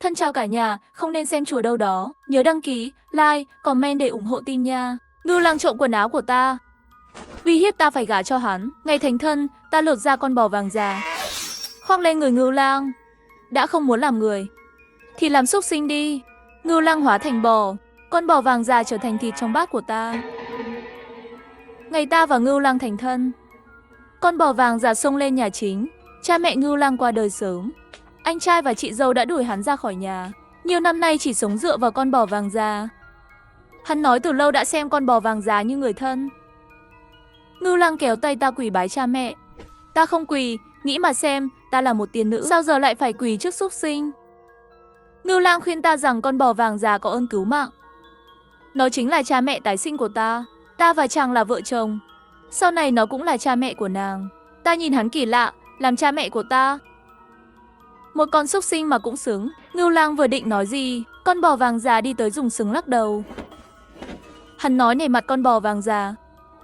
Thân chào cả nhà, không nên xem chùa đâu đó. Nhớ đăng ký, like, comment để ủng hộ team nha. Ngưu Lang trộm quần áo của ta, uy hiếp ta phải gả cho hắn. Ngày thành thân, ta lột ra con bò vàng già, khoác lên người Ngưu Lang. Đã không muốn làm người, thì làm súc sinh đi. Ngưu Lang hóa thành bò, con bò vàng già trở thành thịt trong bát của ta. Ngày ta và Ngưu Lang thành thân, con bò vàng già xông lên nhà chính. Cha mẹ Ngưu Lang qua đời sớm. Anh trai và chị dâu đã đuổi hắn ra khỏi nhà. Nhiều năm nay chỉ sống dựa vào con bò vàng già. Hắn nói từ lâu đã xem con bò vàng già như người thân. Ngưu Lang kéo tay ta quỳ bái cha mẹ. Ta không quỳ, nghĩ mà xem, ta là một tiên nữ, sao giờ lại phải quỳ trước súc sinh. Ngưu Lang khuyên ta rằng con bò vàng già có ơn cứu mạng. Nó chính là cha mẹ tái sinh của ta. Ta và chàng là vợ chồng. Sau này nó cũng là cha mẹ của nàng. Ta nhìn hắn kỳ lạ, làm cha mẹ của ta. Một con súc sinh mà cũng xứng. Ngưu Lang vừa định nói gì, con bò vàng già đi tới dùng sừng lắc đầu. Hắn nói nể mặt con bò vàng già,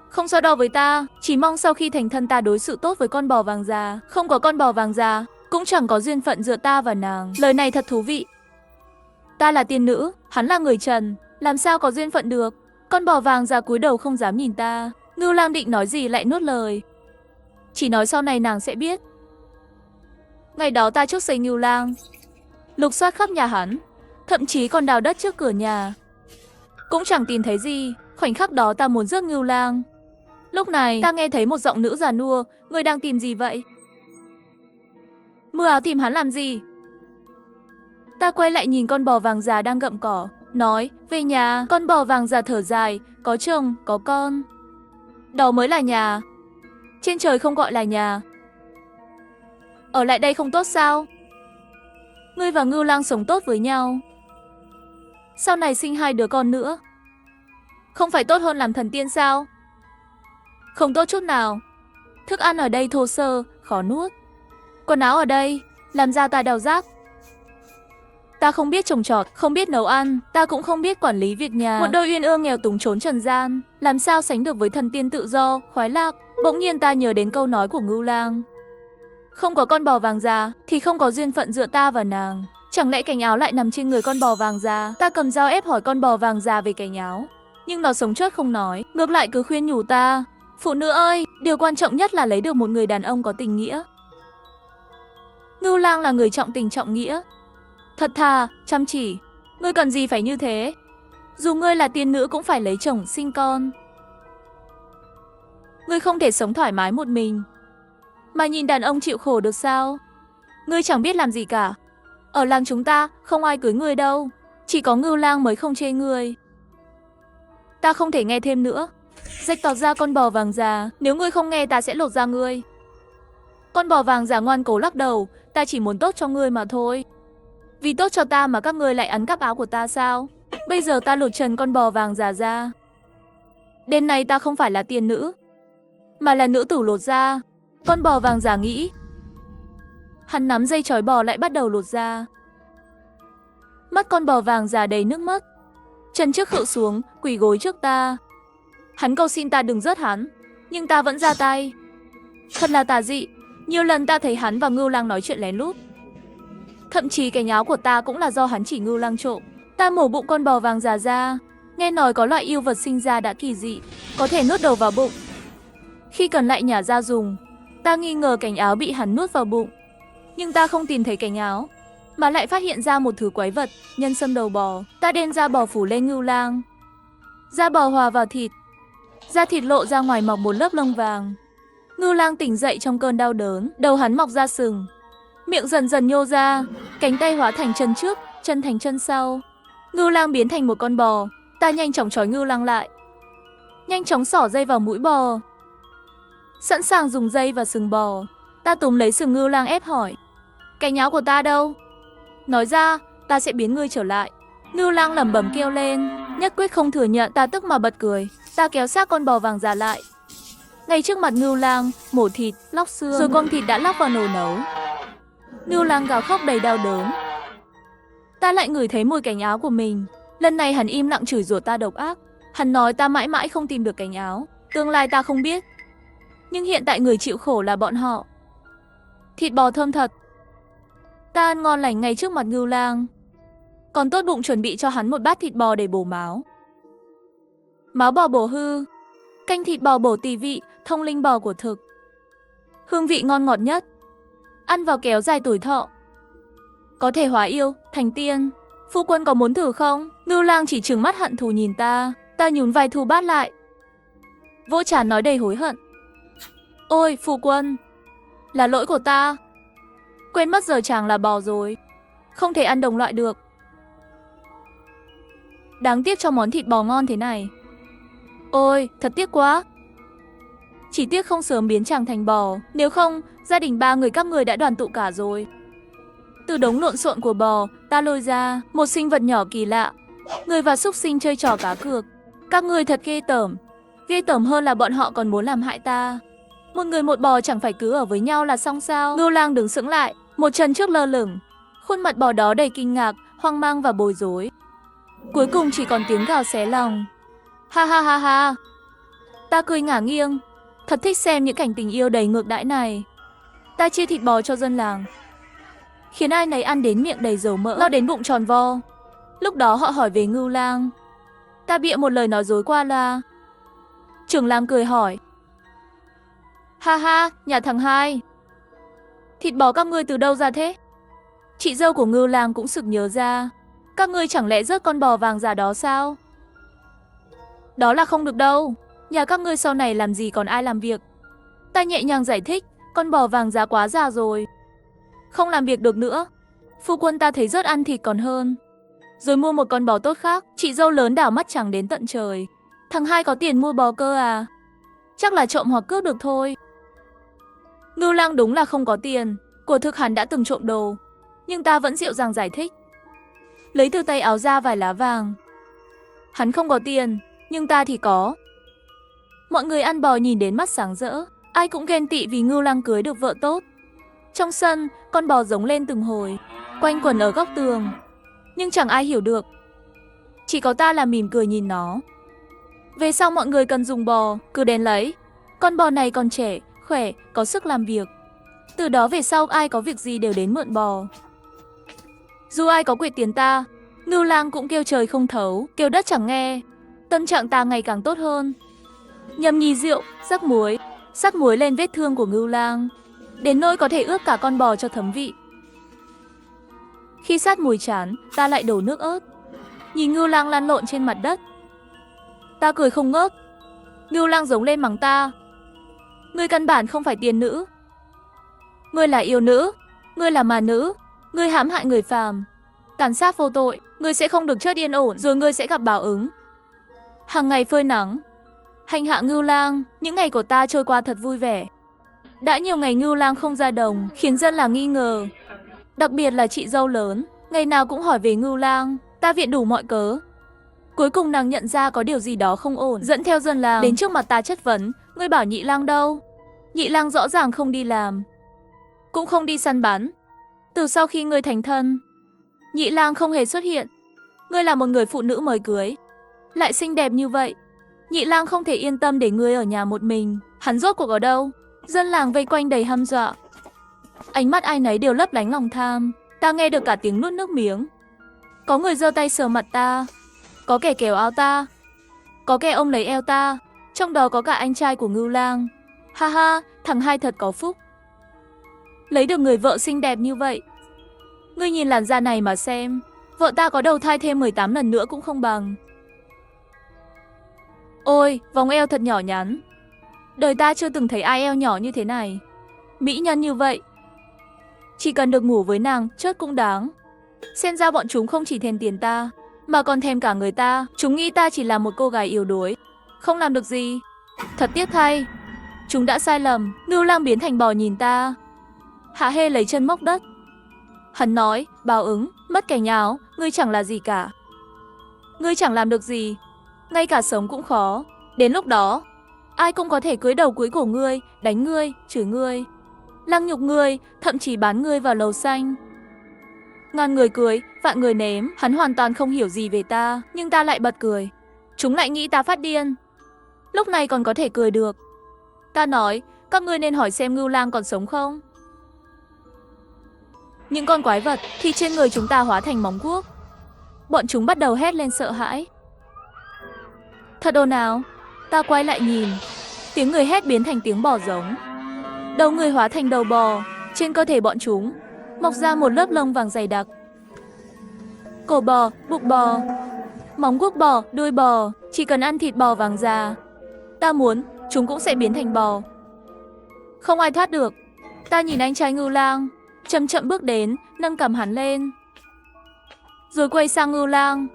không so đo với ta, chỉ mong sau khi thành thân ta đối xử tốt với con bò vàng già. Không có con bò vàng già, cũng chẳng có duyên phận giữa ta và nàng. Lời này thật thú vị. Ta là tiên nữ, hắn là người trần, làm sao có duyên phận được. Con bò vàng già cúi đầu không dám nhìn ta. Ngưu Lang định nói gì lại nuốt lời, chỉ nói sau này nàng sẽ biết. Ngày đó ta chuốc say Ngưu Lang, lục soát khắp nhà hắn, thậm chí còn đào đất trước cửa nhà, cũng chẳng tìm thấy gì. Khoảnh khắc đó ta muốn rước Ngưu Lang. Lúc này ta nghe thấy một giọng nữ già nua. Người đang tìm gì vậy? Mưa áo tìm hắn làm gì? Ta quay lại nhìn con bò vàng già đang gặm cỏ, nói về nhà. Con bò vàng già thở dài, có chồng, có con, đó mới là nhà. Trên trời không gọi là nhà. Ở lại đây không tốt sao? Ngươi và Ngưu Lang sống tốt với nhau, sau này sinh 2 đứa con nữa, không phải tốt hơn làm thần tiên sao? Không tốt chút nào. Thức ăn ở đây thô sơ, khó nuốt. Quần áo ở đây làm da ta đau rát. Ta không biết trồng trọt, không biết nấu ăn, ta cũng không biết quản lý việc nhà. Một đôi uyên ương nghèo túng trốn trần gian, làm sao sánh được với thần tiên tự do, khoái lạc. Bỗng nhiên ta nhớ đến câu nói của Ngưu Lang. Không có con bò vàng già thì không có duyên phận giữa ta và nàng. Chẳng lẽ cành áo lại nằm trên người con bò vàng già? Ta cầm dao ép hỏi con bò vàng già về cành áo, nhưng nó sống chớt không nói, ngược lại cứ khuyên nhủ ta. Phụ nữ ơi, điều quan trọng nhất là lấy được một người đàn ông có tình nghĩa. Ngưu Lang là người trọng tình trọng nghĩa, thật thà, chăm chỉ. Ngươi cần gì phải như thế? Dù ngươi là tiên nữ cũng phải lấy chồng sinh con. Ngươi không thể sống thoải mái một mình mà nhìn đàn ông chịu khổ được sao? Ngươi chẳng biết làm gì cả. Ở làng chúng ta không ai cưới ngươi đâu, chỉ có Ngưu Lang mới không chê ngươi. Ta không thể nghe thêm nữa. Rách tọt ra con bò vàng già, nếu ngươi không nghe ta sẽ lột da ngươi. Con bò vàng già ngoan cố lắc đầu, ta chỉ muốn tốt cho ngươi mà thôi. Vì tốt cho ta mà các ngươi lại ăn cắp áo của ta sao? Bây giờ ta lột trần con bò vàng già ra. Đêm nay ta không phải là tiên nữ, mà là nữ tử lột da. Con bò vàng già nghĩ. Hắn nắm dây trói bò lại bắt đầu lột da. Mắt con bò vàng già đầy nước mắt, chân trước khựu xuống, quỳ gối trước ta. Hắn cầu xin ta đừng rớt hắn, nhưng ta vẫn ra tay. Thật là tà dị. Nhiều lần ta thấy hắn và Ngưu Lang nói chuyện lén lút. Thậm chí cái áo của ta cũng là do hắn chỉ Ngưu Lang trộm. Ta mổ bụng con bò vàng già ra. Nghe nói có loại yêu vật sinh ra đã kỳ dị, có thể nuốt đầu vào bụng, khi cần lại nhả ra dùng. Ta nghi ngờ cành áo bị hắn nuốt vào bụng, nhưng ta không tìm thấy cành áo, mà lại phát hiện ra một thứ quái vật, nhân sâm đầu bò. Ta đem da bò phủ lên Ngưu Lang. Da bò hòa vào thịt, da thịt lộ ra ngoài mọc một lớp lông vàng. Ngưu Lang tỉnh dậy trong cơn đau đớn, đầu hắn mọc ra sừng, miệng dần dần nhô ra, cánh tay hóa thành chân trước, chân thành chân sau. Ngưu Lang biến thành một con bò. Ta nhanh chóng trói Ngưu Lang lại, nhanh chóng xỏ dây vào mũi bò, sẵn sàng dùng dây và sừng bò. Ta túm lấy sừng Ngưu Lang ép hỏi, cành áo của ta đâu? Nói ra, ta sẽ biến ngươi trở lại. Ngưu Lang lẩm bẩm kêu lên, nhất quyết không thừa nhận. Ta tức mà bật cười. Ta kéo xác con bò vàng già lại, ngay trước mặt Ngưu Lang, mổ thịt, lóc xương, rồi con thịt đã lóc vào nồi nấu. Ngưu Lang gào khóc đầy đau đớn. Ta lại ngửi thấy mùi cành áo của mình. Lần này hắn im lặng chửi rủa ta độc ác. Hắn nói ta mãi mãi không tìm được cành áo. Tương lai ta không biết, nhưng hiện tại người chịu khổ là bọn họ. Thịt bò thơm thật. Ta ăn ngon lành ngay trước mặt Ngưu Lang. còn tốt bụng chuẩn bị cho hắn một bát thịt bò để bổ máu. Máu bò bổ hư, canh thịt bò bổ tỳ vị, thông linh bò của thực. Hương vị ngon ngọt nhất, ăn vào kéo dài tuổi thọ, có thể hóa yêu, thành tiên. Phu quân có muốn thử không? Ngưu Lang chỉ trừng mắt hận thù nhìn ta nhún vai thu bát lại. Vỗ trán nói đầy hối hận. Ôi, phu quân, là lỗi của ta. Quên mất giờ chàng là bò rồi, không thể ăn đồng loại được. Đáng tiếc cho món thịt bò ngon thế này. Ôi, thật tiếc quá. Chỉ tiếc không sớm biến chàng thành bò, nếu không, gia đình ba người các người đã đoàn tụ cả rồi. Từ đống lộn xộn của bò, ta lôi ra một sinh vật nhỏ kỳ lạ. Người và súc sinh chơi trò cá cược. Các người thật ghê tởm. Ghê tởm hơn là bọn họ còn muốn làm hại ta. Một người một bò chẳng phải cứ ở với nhau là xong sao? Ngưu Lang đứng sững lại, một chân trước lơ lửng. Khuôn mặt bò đó đầy kinh ngạc, hoang mang và bối rối. Cuối cùng chỉ còn tiếng gào xé lòng. Ha ha ha ha. Ta cười ngả nghiêng, thật thích xem những cảnh tình yêu đầy ngược đãi này. Ta chia thịt bò cho dân làng, khiến ai nấy ăn đến miệng đầy dầu mỡ, lo đến bụng tròn vo. Lúc đó họ hỏi về Ngưu Lang. Ta bịa một lời nói dối qua loa. Trưởng làng cười hỏi. Ha ha, nhà thằng Hai, thịt bò các ngươi từ đâu ra thế? Chị dâu của Ngưu Lang cũng sực nhớ ra. Các ngươi chẳng lẽ rớt con bò vàng già đó sao? Đó là không được đâu. Nhà các ngươi sau này làm gì còn ai làm việc. Ta nhẹ nhàng giải thích. Con bò vàng giá quá già rồi, không làm việc được nữa. Phu quân ta thấy rớt ăn thịt còn hơn, rồi mua một con bò tốt khác. Chị dâu lớn đảo mắt chẳng đến tận trời. Thằng Hai có tiền mua bò cơ à? Chắc là trộm hoặc cướp được thôi. Ngưu Lang đúng là không có tiền. Của thực hắn đã từng trộm đồ, nhưng ta vẫn dịu dàng giải thích, lấy từ tay áo ra vài lá vàng. Hắn không có tiền, nhưng ta thì có. Mọi người ăn bò nhìn đến mắt sáng rỡ, ai cũng ghen tị vì Ngưu Lang cưới được vợ tốt. Trong sân, con bò giống lên từng hồi, quanh quẩn ở góc tường, nhưng chẳng ai hiểu được. Chỉ có ta là mỉm cười nhìn nó. Về sau mọi người cần dùng bò, cứ đến lấy. Con bò này còn trẻ, khỏe, có sức làm việc. Từ đó về sau ai có việc gì đều đến mượn bò. Dù ai có quỵt tiền ta, Ngưu Lang cũng kêu trời không thấu, kêu đất chẳng nghe. Tâm trạng ta ngày càng tốt hơn. Nhâm nhi rượu, rắc muối, sắc muối lên vết thương của Ngưu Lang, đến nỗi có thể ướp cả con bò cho thấm vị. Khi sát mùi chán, ta lại đổ nước ớt, nhìn Ngưu Lang lăn lộn trên mặt đất. Ta cười không ngớt. Ngưu Lang giống lên mắng ta. Ngươi căn bản không phải tiền nữ. Ngươi là yêu nữ, ngươi là mà nữ, ngươi hãm hại người phàm, tàn sát vô tội, ngươi sẽ không được chết yên ổn, rồi ngươi sẽ gặp báo ứng. Hàng ngày phơi nắng, hành hạ Ngưu Lang, những ngày của ta trôi qua thật vui vẻ. Đã nhiều ngày Ngưu Lang không ra đồng, khiến dân làng nghi ngờ. Đặc biệt là chị dâu lớn, ngày nào cũng hỏi về Ngưu Lang, ta viện đủ mọi cớ. Cuối cùng nàng nhận ra có điều gì đó không ổn, dẫn theo dân làng đến trước mặt ta chất vấn. Ngươi bảo Nhị Lang đâu? Nhị Lang rõ ràng không đi làm, cũng không đi săn bắn. Từ sau khi ngươi thành thân, Nhị Lang không hề xuất hiện. Ngươi là một người phụ nữ mới cưới, lại xinh đẹp như vậy, Nhị Lang không thể yên tâm để ngươi ở nhà một mình. Hắn rốt cuộc ở đâu? Dân làng vây quanh đầy hăm dọa, ánh mắt ai nấy đều lấp lánh lòng tham. Ta nghe được cả tiếng nuốt nước miếng. Có người giơ tay sờ mặt ta, có kẻ kéo áo ta, có kẻ ôm lấy eo ta, trong đó có cả anh trai của Ngưu Lang. Ha ha, thằng Hai thật có phúc, lấy được người vợ xinh đẹp như vậy. Ngươi nhìn làn da này mà xem, vợ ta có đầu thai thêm 18 lần nữa cũng không bằng. Ôi, vòng eo thật nhỏ nhắn. Đời ta chưa từng thấy ai eo nhỏ như thế này. Mỹ nhân như vậy, chỉ cần được ngủ với nàng, chớt cũng đáng. Xem ra bọn chúng không chỉ thèm tiền ta, mà còn thèm cả người ta. Chúng nghĩ ta chỉ là một cô gái yếu đuối, không làm được gì. Thật tiếc thay, chúng đã sai lầm. Ngưu Lang biến thành bò nhìn ta, hạ hê lấy chân móc đất. Hắn nói, báo ứng, mất kẻ nháo, ngươi chẳng là gì cả. Ngươi chẳng làm được gì, ngay cả sống cũng khó. Đến lúc đó, ai cũng có thể cưới đầu cưới cổ ngươi, đánh ngươi, chửi ngươi, lăng nhục ngươi, thậm chí bán ngươi vào lầu xanh. Ngàn người cưới, vạn người ném. Hắn hoàn toàn không hiểu gì về ta, nhưng ta lại bật cười. Chúng lại nghĩ ta phát điên. Lúc này còn có thể cười được. Ta nói, các ngươi nên hỏi xem Ngưu Lang còn sống không. Những con quái vật thì trên người chúng ta hóa thành móng guốc, bọn chúng bắt đầu hét lên sợ hãi. Thật ồn ào. Ta quay lại nhìn. Tiếng người hét biến thành tiếng bò giống. Đầu người hóa thành đầu bò. Trên cơ thể bọn chúng mọc ra một lớp lông vàng dày đặc. Cổ bò, bụng bò, móng guốc bò, đuôi bò. Chỉ cần ăn thịt bò vàng già, ta muốn, chúng cũng sẽ biến thành bò. Không ai thoát được. Ta nhìn anh trai Ngưu Lang, chậm chậm bước đến, nâng cầm hắn lên. Rồi quay sang Ngưu Lang.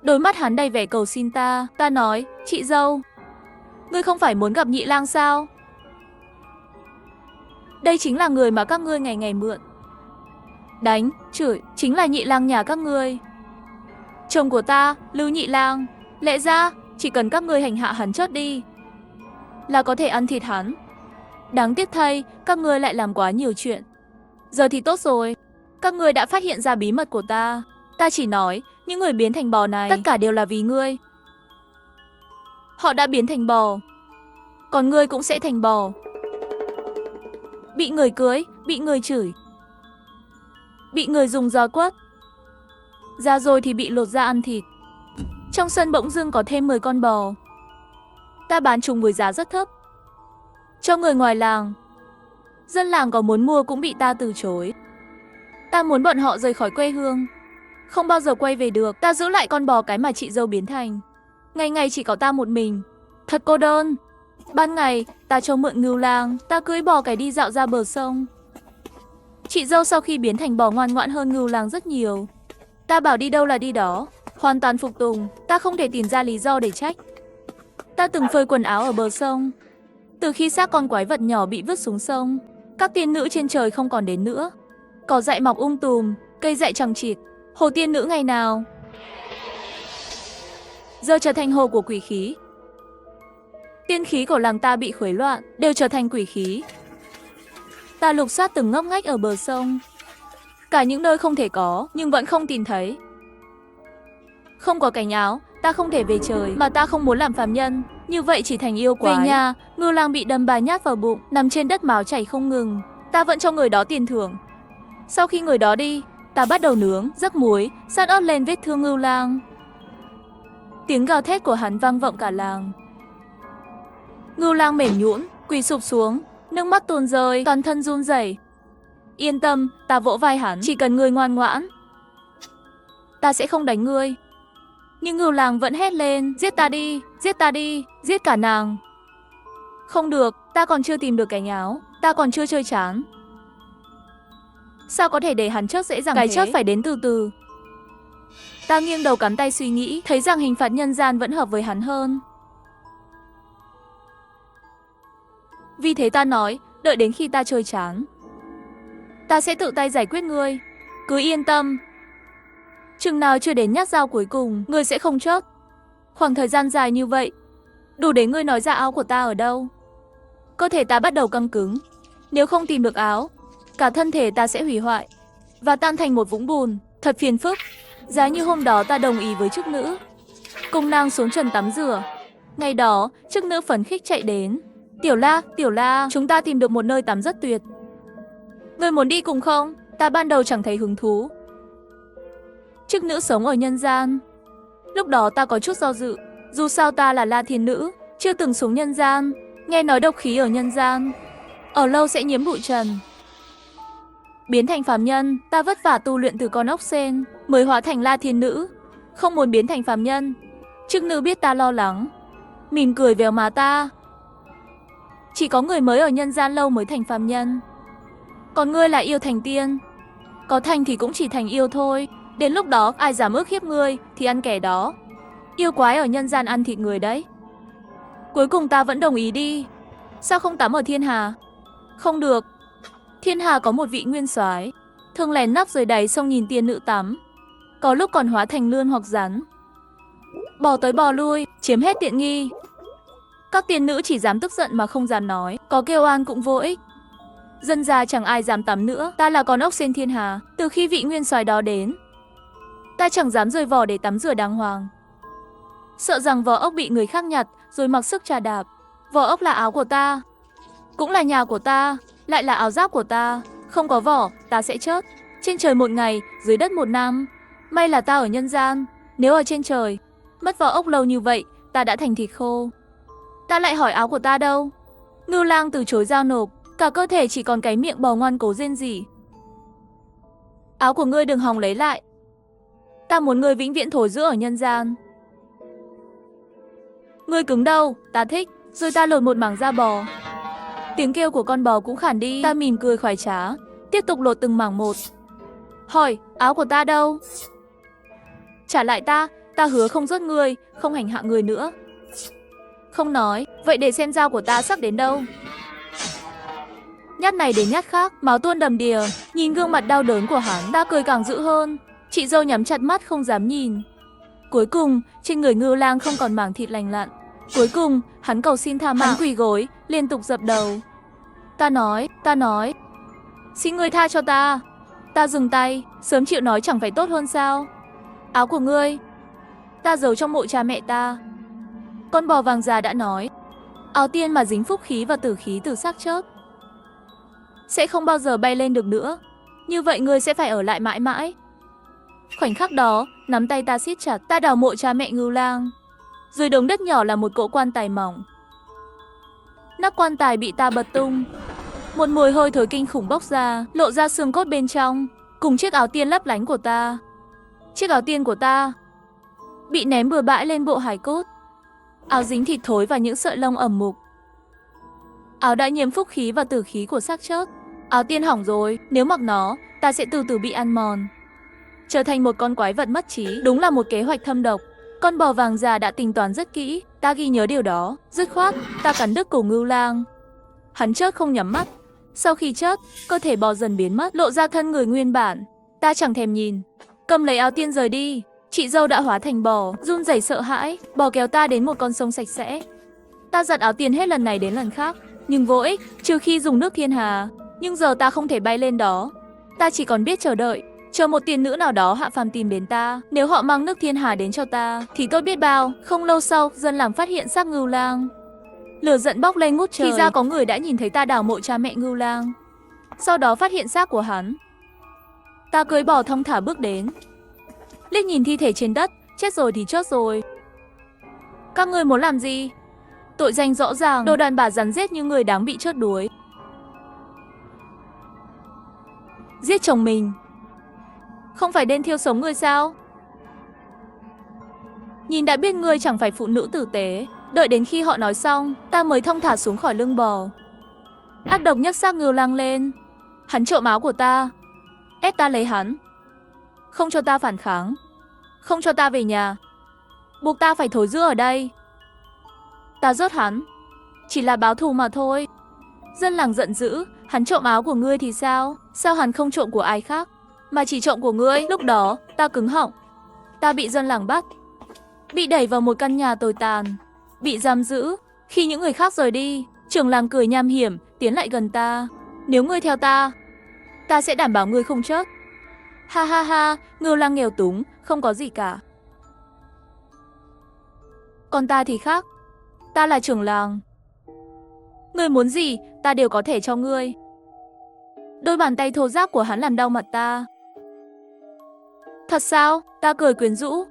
Đôi mắt hắn đầy vẻ cầu xin ta. Ta nói, chị dâu, ngươi không phải muốn gặp Nhị Lang sao? Đây chính là người mà các ngươi ngày ngày mượn đánh, chửi, chính là Nhị Lang nhà các ngươi. Chồng của ta, Lưu Nhị Lang. Lẽ ra, chỉ cần các ngươi hành hạ hắn chớt đi là có thể ăn thịt hắn. Đáng tiếc thay, các ngươi lại làm quá nhiều chuyện. Giờ thì tốt rồi, các ngươi đã phát hiện ra bí mật của ta. Ta chỉ nói, những người biến thành bò này, tất cả đều là vì ngươi. Họ đã biến thành bò, còn ngươi cũng sẽ thành bò. Bị người cưới, bị người chửi, bị người dùng roi quất. Ra rồi thì bị lột da ăn thịt. Trong sân bỗng dưng có thêm 10 con bò. Ta bán chúng với giá rất thấp cho người ngoài làng. Dân làng có muốn mua cũng bị ta từ chối. Ta muốn bọn họ rời khỏi quê hương, không bao giờ quay về được. Ta giữ lại con bò cái mà chị dâu biến thành. Ngày ngày chỉ có ta một mình, thật cô đơn. Ban ngày, ta cho mượn Ngưu Lang, ta cưỡi bò cái đi dạo ra bờ sông. Chị dâu sau khi biến thành bò ngoan ngoãn hơn Ngưu Lang rất nhiều. Ta bảo đi đâu là đi đó, hoàn toàn phục tùng. Ta không thể tìm ra lý do để trách. Ta từng phơi quần áo ở bờ sông. Từ khi xác con quái vật nhỏ bị vứt xuống sông, các tiên nữ trên trời không còn đến nữa. Cỏ dại mọc tùm, cây dại chằng chịt. Hồ tiên nữ ngày nào giờ trở thành hồ của quỷ khí. Tiên khí của làng ta bị khuấy loạn, đều trở thành quỷ khí. Ta lục soát từng ngóc ngách ở bờ sông, cả những nơi không thể có, nhưng vẫn không tìm thấy. Không có cánh áo, ta không thể về trời, mà ta không muốn làm phàm nhân, như vậy chỉ thành yêu quái. Về nhà, Ngưu Lang bị đâm 3 nhát vào bụng, nằm trên đất máu chảy không ngừng. Ta vẫn cho người đó tiền thưởng. Sau khi người đó đi, ta bắt đầu nướng, rắc muối, sát ớt lên vết thương Ngưu Lang. Tiếng gào thét của hắn vang vọng cả làng. Ngưu Lang mềm nhũn, quỳ sụp xuống, nước mắt tuôn rơi, toàn thân run rẩy. Yên tâm, ta vỗ vai hắn, chỉ cần ngươi ngoan ngoãn, ta sẽ không đánh ngươi. Nhưng Ngưu Lang vẫn hét lên, giết ta đi, giết ta đi, giết cả nàng. Không được, ta còn chưa tìm được cánh áo, ta còn chưa chơi chán. Sao có thể để hắn chớt dễ dàng cái thế? Chớt phải đến từ từ. Ta nghiêng đầu cắm tay suy nghĩ, thấy rằng hình phạt nhân gian vẫn hợp với hắn hơn. Vì thế ta nói, đợi đến khi ta chơi chán, ta sẽ tự tay giải quyết ngươi. Cứ yên tâm. Chừng nào chưa đến nhát dao cuối cùng, ngươi sẽ không chớt. Khoảng thời gian dài như vậy, đủ để ngươi nói ra áo của ta ở đâu. Cơ thể ta bắt đầu căng cứng. Nếu không tìm được áo, cả thân thể ta sẽ hủy hoại và tan thành một vũng bùn. Thật phiền phức. Giá như hôm đó ta đồng ý với chức nữ, cùng nàng xuống trần tắm rửa. Ngày đó, chức nữ phấn khích chạy đến. Tiểu La, chúng ta tìm được một nơi tắm rất tuyệt. Ngươi muốn đi cùng không? Ta ban đầu chẳng thấy hứng thú. Chức nữ sống ở nhân gian. Lúc đó ta có chút do dự. Dù sao ta là La Thiên Nữ, chưa từng xuống nhân gian. Nghe nói độc khí ở nhân gian, ở lâu sẽ nhiễm bụi trần. Biến thành phàm nhân, ta vất vả tu luyện từ con ốc sên, mới hóa thành La Thiên Nữ. Không muốn biến thành phàm nhân. Chức nữ biết ta lo lắng, mỉm cười véo má ta. Chỉ có người mới ở nhân gian lâu mới thành phàm nhân. Còn ngươi là yêu thành tiên, có thành thì cũng chỉ thành yêu thôi. Đến lúc đó ai dám ức hiếp ngươi thì ăn kẻ đó. Yêu quái ở nhân gian ăn thịt người đấy. Cuối cùng ta vẫn đồng ý đi. Sao không tắm ở thiên hà? Không được. Thiên hà có một vị nguyên soái, thường lén nấp dưới đáy sông nhìn tiên nữ tắm. Có lúc còn hóa thành lươn hoặc rắn, bò tới bò lui, chiếm hết tiện nghi. Các tiên nữ chỉ dám tức giận mà không dám nói, có kêu oan cũng vô ích. Dân già chẳng ai dám tắm nữa. Ta là con ốc sên thiên hà. Từ khi vị nguyên soái đó đến, ta chẳng dám rời vỏ để tắm rửa đàng hoàng, sợ rằng vỏ ốc bị người khác nhặt rồi mặc sức chà đạp. Vỏ ốc là áo của ta, cũng là nhà của ta, lại là áo giáp của ta. Không có vỏ, ta sẽ chớt. Trên trời một ngày, dưới đất một năm. May là ta ở nhân gian, nếu ở trên trời, mất vỏ ốc lâu như vậy, ta đã thành thịt khô. Ta lại hỏi áo của ta đâu? Ngưu Lang từ chối giao nộp, cả cơ thể chỉ còn cái miệng bò ngoan cố rên rỉ. Áo của ngươi đừng hòng lấy lại. Ta muốn ngươi vĩnh viễn thối rữa ở nhân gian. Ngươi cứng đâu, ta thích. Rồi ta lột một mảng da bò. Tiếng kêu của con bò cũng khản đi. Ta mỉm cười khoái trá, tiếp tục lột từng mảng một. Hỏi, áo của ta đâu? Trả lại ta hứa không giết ngươi, không hành hạ người nữa. Không nói, vậy để xem dao của ta sắc đến đâu. Nhát này đến nhát khác, máu tuôn đầm đìa. Nhìn gương mặt đau đớn của hắn, ta cười càng dữ hơn. Chị dâu nhắm chặt mắt không dám nhìn. Cuối cùng, trên người Ngưu Lang không còn mảng thịt lành lặn. Cuối cùng, hắn cầu xin tha mạng, hắn quỳ gối, liên tục dập đầu. Ta nói, xin ngươi tha cho ta. Ta dừng tay, sớm chịu nói chẳng phải tốt hơn sao? Áo của ngươi, ta giấu trong mộ cha mẹ ta. Con bò vàng già đã nói, áo tiên mà dính phúc khí và tử khí từ xác chết sẽ không bao giờ bay lên được nữa. Như vậy ngươi sẽ phải ở lại mãi mãi. Khoảnh khắc đó, nắm tay ta siết chặt, ta đào mộ cha mẹ Ngưu Lang. Dưới đống đất nhỏ là một cỗ quan tài mỏng. Nắp quan tài bị ta bật tung. Một mùi hôi thối kinh khủng bốc ra, lộ ra xương cốt bên trong, cùng chiếc áo tiên lấp lánh của ta. Chiếc áo tiên của ta bị ném bừa bãi lên bộ hài cốt. Áo dính thịt thối và những sợi lông ẩm mục. Áo đã nhiễm phúc khí và tử khí của xác chết. Áo tiên hỏng rồi, nếu mặc nó, ta sẽ từ từ bị ăn mòn, trở thành một con quái vật mất trí. Đúng là một kế hoạch thâm độc. Con bò vàng già đã tính toán rất kỹ, ta ghi nhớ điều đó. Dứt khoát, ta cắn đứt cổ Ngưu Lang. Hắn chớp không nhắm mắt. Sau khi chớp, cơ thể bò dần biến mất, lộ ra thân người nguyên bản. Ta chẳng thèm nhìn, cầm lấy áo tiên rời đi. Chị dâu đã hóa thành bò, run rẩy sợ hãi, bò kéo ta đến một con sông sạch sẽ. Ta giặt áo tiên hết lần này đến lần khác, nhưng vô ích, trừ khi dùng nước thiên hà. Nhưng giờ ta không thể bay lên đó. Ta chỉ còn biết chờ đợi, chờ một tiên nữ nào đó hạ phàm tìm đến ta. Nếu họ mang nước thiên hà đến cho ta, thì tốt biết bao. Không lâu sau, dân làng phát hiện xác Ngưu Lang. Lửa giận bốc lên ngút trời. Thì ra có người đã nhìn thấy ta đào mộ cha mẹ Ngưu Lang, sau đó phát hiện xác của hắn. Ta cưỡi bò thong thả bước đến, liếc nhìn thi thể trên đất. Chết rồi thì chết rồi. Các ngươi muốn làm gì? Tội danh rõ ràng, đồ đàn bà rắn rết như người đáng bị chớt đuối. Giết chồng mình, không phải nên thiêu sống người sao? Nhìn đã biết ngươi chẳng phải phụ nữ tử tế. Đợi đến khi họ nói xong, ta mới thong thả xuống khỏi lưng bò. Ác độc nhấc xác Ngưu Lang lên. Hắn trộm áo của ta, ép ta lấy hắn, không cho ta phản kháng, không cho ta về nhà, buộc ta phải thối rữa ở đây. Ta giết hắn, chỉ là báo thù mà thôi. Dân làng giận dữ. Hắn trộm áo của ngươi thì sao? Sao hắn không trộm của ai khác, mà chỉ trộm của ngươi? Lúc đó, ta cứng họng. Ta bị dân làng bắt, bị đẩy vào một căn nhà tồi tàn, bị giam giữ. Khi những người khác rời đi, trưởng làng cười nham hiểm, tiến lại gần ta. Nếu ngươi theo ta sẽ đảm bảo ngươi không chết. Ha ha ha, Ngưu Lang nghèo túng, không có gì cả. Còn ta thì khác. Ta là trưởng làng. Ngươi muốn gì, ta đều có thể cho ngươi. Đôi bàn tay thô ráp của hắn làm đau mặt ta. Thật sao? Ta cười quyến rũ.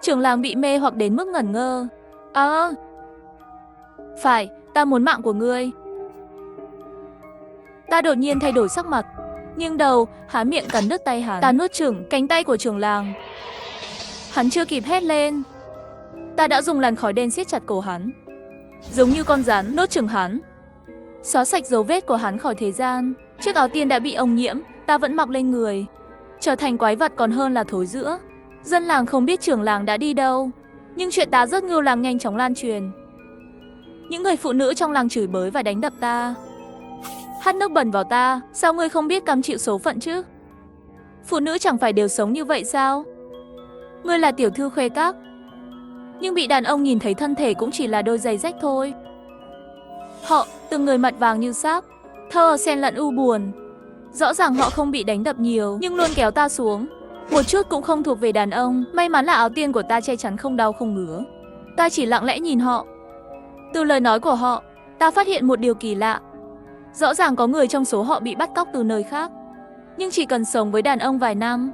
Trưởng làng bị mê hoặc đến mức ngẩn ngơ. Phải, ta muốn mạng của ngươi. Ta đột nhiên thay đổi sắc mặt, nghiêng đầu, há miệng cắn đứt tay hắn. Ta nuốt chửng cánh tay của trưởng làng. Hắn chưa kịp hét lên, ta đã dùng làn khói đen siết chặt cổ hắn, giống như con rắn, nuốt chửng hắn, xóa sạch dấu vết của hắn khỏi thế gian. Chiếc áo tiên đã bị ông nhiễm, ta vẫn mặc lên người, trở thành quái vật còn hơn là thối rữa. Dân làng không biết trưởng làng đã đi đâu, nhưng chuyện ta giết Ngưu Lang nhanh chóng lan truyền. Những người phụ nữ trong làng chửi bới và đánh đập ta, hắt nước bẩn vào ta. Sao ngươi không biết cam chịu số phận chứ? Phụ nữ chẳng phải đều sống như vậy sao? Ngươi là tiểu thư khuê các, nhưng bị đàn ông nhìn thấy thân thể cũng chỉ là đôi giày rách thôi. Họ, từng người mặt vàng như sáp, thơ xen lẫn u buồn. Rõ ràng họ không bị đánh đập nhiều, nhưng luôn kéo ta xuống. Một chút cũng không thuộc về đàn ông. May mắn là áo tiên của ta che chắn không đau không ngứa. Ta chỉ lặng lẽ nhìn họ. Từ lời nói của họ, ta phát hiện một điều kỳ lạ. Rõ ràng có người trong số họ bị bắt cóc từ nơi khác, nhưng chỉ cần sống với đàn ông vài năm,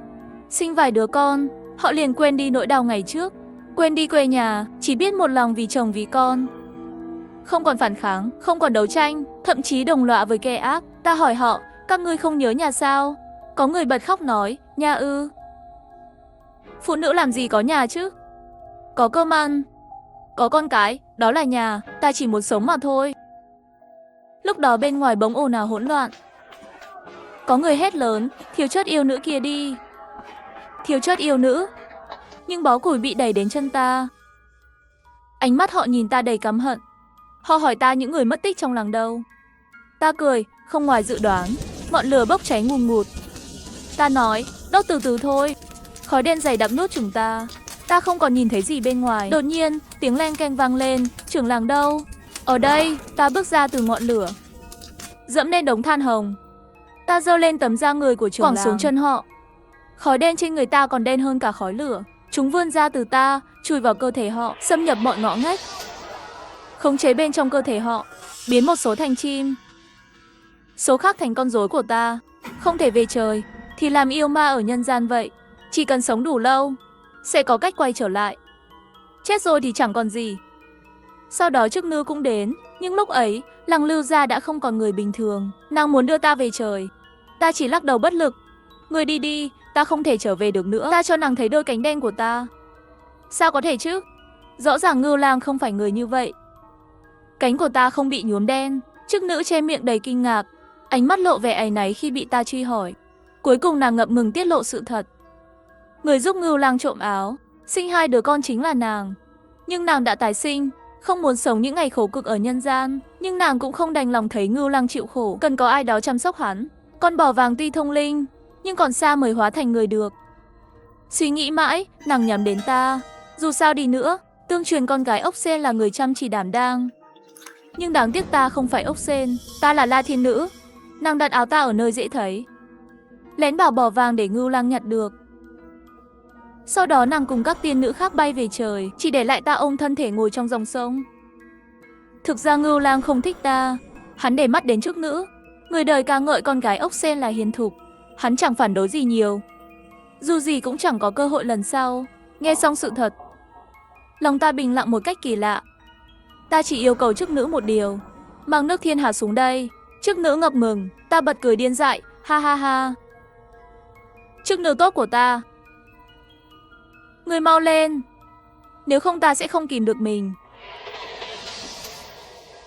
Sinh vài đứa con, họ liền quên đi nỗi đau ngày trước, quên đi quê nhà, chỉ biết một lòng vì chồng vì con. Không còn phản kháng, không còn đấu tranh, thậm chí đồng lõa với kẻ ác. Ta hỏi họ, các ngươi không nhớ nhà sao? Có người bật khóc nói, nhà ư? Phụ nữ làm gì có nhà chứ? Có cơm ăn, có con cái, đó là nhà, ta chỉ muốn sống mà thôi. Lúc đó bên ngoài bỗng ồn ào hỗn loạn. Có người hét lớn, thiếu chất yêu nữ kia đi. Thiếu chất yêu nữ. Nhưng bó củi bị đẩy đến chân ta. Ánh mắt họ nhìn ta đầy căm hận. Họ hỏi ta những người mất tích trong làng đâu. Ta cười, không ngoài dự đoán. Ngọn lửa bốc cháy ngùn ngụt. Ta nói, đốt từ từ thôi. Khói đen dày đặc nuốt chúng ta. Ta không còn nhìn thấy gì bên ngoài. Đột nhiên, tiếng leng keng vang lên. Trưởng làng đâu? Ở đây. Ta bước ra từ ngọn lửa, dẫm lên đống than hồng. Ta giơ lên tấm da người của trưởng làng, quẳng xuống chân họ. Khói đen trên người ta còn đen hơn cả khói lửa. Chúng vươn ra từ ta, chui vào cơ thể họ, xâm nhập mọi ngõ ngách, khống chế bên trong cơ thể họ, biến một số thành chim, số khác thành con rối của ta. Không thể về trời thì làm yêu ma ở nhân gian vậy. Chỉ cần sống đủ lâu, sẽ có cách quay trở lại. Chết rồi thì chẳng còn gì. Sau đó chức nữ cũng đến, nhưng lúc ấy, làng Lưu Gia đã không còn người bình thường. Nàng muốn đưa ta về trời. Ta chỉ lắc đầu bất lực. Người đi đi, ta không thể trở về được nữa. Ta cho nàng thấy đôi cánh đen của ta. Sao có thể chứ? Rõ ràng Ngưu Lang không phải người như vậy. Cánh của ta không bị nhuốm đen. Chức nữ che miệng đầy kinh ngạc, ánh mắt lộ vẻ áy náy khi bị ta truy hỏi. Cuối cùng nàng ngập ngừng tiết lộ sự thật. Người giúp Ngưu Lang trộm áo, sinh 2 đứa con chính là nàng. Nhưng nàng đã tái sinh, không muốn sống những ngày khổ cực ở nhân gian. Nhưng nàng cũng không đành lòng thấy Ngưu Lang chịu khổ, cần có ai đó chăm sóc hắn. Con bò vàng tuy thông linh, nhưng còn xa mới hóa thành người được. Suy nghĩ mãi, nàng nhắm đến ta. Dù sao đi nữa, tương truyền con gái ốc sên là người chăm chỉ đảm đang. Nhưng đáng tiếc ta không phải ốc sên, ta là La Thiên Nữ. Nàng đặt áo ta ở nơi dễ thấy, lén bảo bò vàng để Ngưu Lang nhặt được. Sau đó nàng cùng các tiên nữ khác bay về trời, chỉ để lại ta ôm thân thể ngồi trong dòng sông. Thực ra Ngưu Lang không thích ta, hắn để mắt đến chức nữ. Người đời ca ngợi con gái ốc sên là hiền thục, hắn chẳng phản đối gì nhiều. Dù gì cũng chẳng có cơ hội lần sau. Nghe xong sự thật, lòng ta bình lặng một cách kỳ lạ. Ta chỉ yêu cầu chức nữ một điều, mang nước thiên hà xuống đây. Chức nữ ngập ngừng, ta bật cười điên dại, ha ha ha. Chức nữ tốt của ta, người mau lên, nếu không ta sẽ không kìm được mình.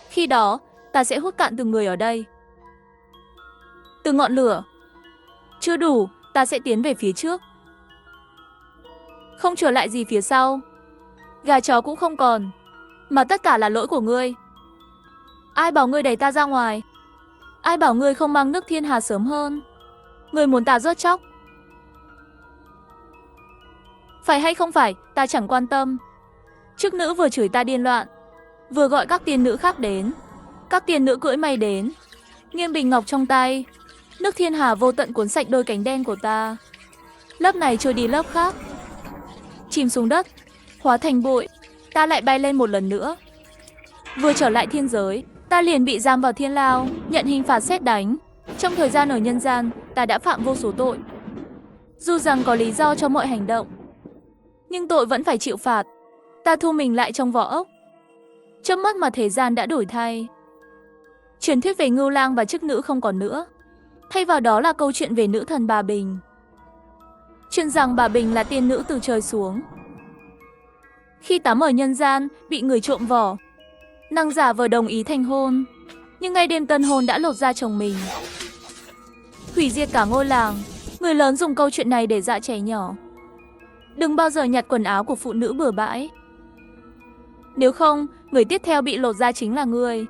Khi đó, ta sẽ hút cạn từng người ở đây. Từ ngọn lửa. Chưa đủ, ta sẽ tiến về phía trước, không trở lại gì phía sau. Gà chó cũng không còn, mà tất cả là lỗi của ngươi. Ai bảo ngươi đẩy ta ra ngoài? Ai bảo ngươi không mang nước thiên hà sớm hơn? Ngươi muốn ta rớt chóc? Phải hay không phải, ta chẳng quan tâm. Chức nữ vừa chửi ta điên loạn, vừa gọi các tiên nữ khác đến. Các tiên nữ cưỡi mây đến, nghiêng bình ngọc trong tay. Nước thiên hà vô tận cuốn sạch đôi cánh đen của ta. Lớp này trôi đi lớp khác, chìm xuống đất, hóa thành bụi. Ta lại bay lên một lần nữa. Vừa trở lại thiên giới, ta liền bị giam vào thiên lao, nhận hình phạt sét đánh. Trong thời gian ở nhân gian, ta đã phạm vô số tội. Dù rằng có lý do cho mọi hành động, nhưng tội vẫn phải chịu phạt. Ta thu mình lại trong vỏ ốc. Chớp mắt mà thế gian đã đổi thay. Truyền thuyết về Ngưu Lang và chức nữ không còn nữa. Thay vào đó là câu chuyện về nữ thần Bà Bình. Truyền rằng Bà Bình là tiên nữ từ trời xuống. Khi tắm ở nhân gian, bị người trộm vỏ. Nàng giả vờ đồng ý thành hôn, nhưng ngay đêm tân hôn đã lột da chồng mình, hủy diệt cả ngôi làng. Người lớn dùng câu chuyện này để dạy trẻ nhỏ đừng bao giờ nhặt quần áo của phụ nữ bừa bãi. Nếu không, người tiếp theo bị lột da chính là ngươi.